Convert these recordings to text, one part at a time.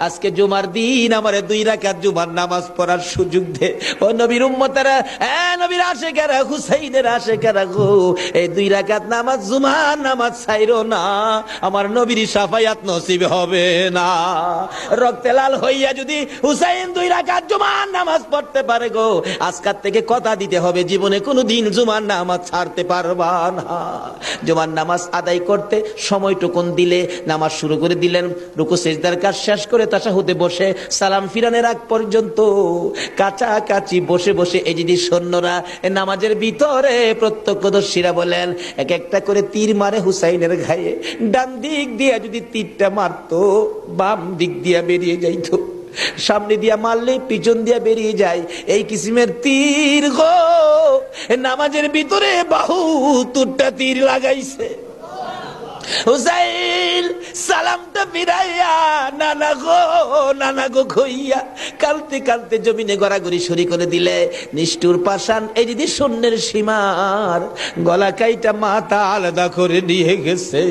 আজকে জুমার দিন আমারে 2 রাকাত জুমার নামাজ পড়ার সুযোগ দে। ও নবীর উম্মতেরা, নবীর আশিকেরা, হুসাইনের আশিকেরা গো, এই 2 রাকাত নামাজ জুমার নামাজ ছাইরো না, আমার নবীর শাফায়াত নসিব হবে না। রক্তে লাল হইয়া যদি হুসাইন 2 রাকাত জুমার নামাজ পড়তে পারে গো, আজকাল থেকে কথা দিতে হবে জীবনে কোনোদিন জুমার নামাজ ছাড়তে পারবা না। জুমার নামাজ আদায় করতে সময়টুকুন দিলে নামাজ শুরু করে দিলেন, রুকু সিজদার কাজ শেষ করে তাশাহুদে বসে সালাম ফিরানের আগ পর্যন্ত কাছাকাছি বসে বসে এই যে সৈন্যরা নামাজের ভিতরে প্রত্যক্ষদর্শীরা বলেন এক একটা করে তীর মারে হুসাইনের গায়ে। ডান দিক দিয়ে যদি তীরটা মারতো, বাম দিক দিয়ে বেরিয়ে যাইতো, সামনে দিয়া মারলে পিছন দিয়া বেরিয়ে যায়, এই কিসিমের তীর গো নামাজের ভিতরে বাহুতুরটা তীর লাগাইছে। হুসাইন সালামটা ফিরাইয়া নানা গো কইয়া কালতে কালতে জমিনে গড়াগড়ি সরি করে দিলে। নিষ্ঠুর পাষাণ এই যদি সৈন্যের সীমার গলা কাইটা মাথা আলাদা করে নিয়ে গেছে।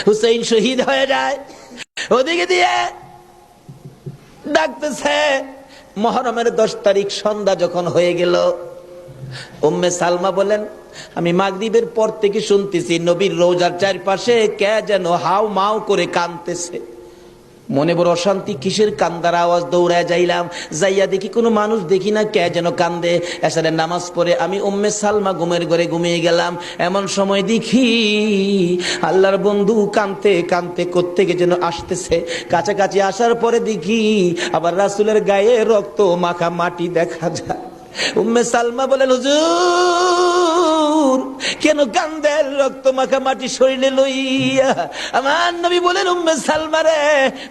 হুসাইন শহীদ হয়ে যায়। ওদিকে দিয়ে ডাকতেছে। মুহররমের 10 তারিখ সন্ধ্যা যখন হয়ে গেল, উম্মে সালমা বলেন আমি মাগরিবের পর থেকে শুনতেছি নবীর রওজার চারপাশে কে যেন হাউ মাউ করে কাঁদতেছে। মনে বড় অশান্তি, কিসের কান্দার আওয়াজ? দৌড়ায় যাইলাম, যাইয়া দেখি কোনো মানুষ দেখি না, কে যেন কান্দে। এসারের নামাজ পড়ে আমি উম্মে সালমা ঘুমের ঘরে ঘুমিয়ে গেলাম। এমন সময় দেখি আল্লাহর বন্ধু কাঁদতে কাঁদতে কোত্থেকে যেন আসতেছে। কাছাকাছি আসার পরে দেখি আবার রাসূলের গায়ে রক্ত মাখা মাটি দেখা যায়। উম্মে সালমা বলেন হুজুর কেন কান্দেন রক্ত মাখা মাটি শরীরে লইয়া? আমার নবী বলেন উম্মে সালমা রে,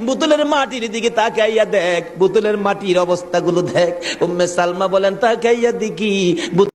বোতলের মাটির দিকে তাকাইয়া দেখ, বোতলের মাটির অবস্থাগুলো দেখ। উম্মে সালমা বলেন তাকাইয়া দেখি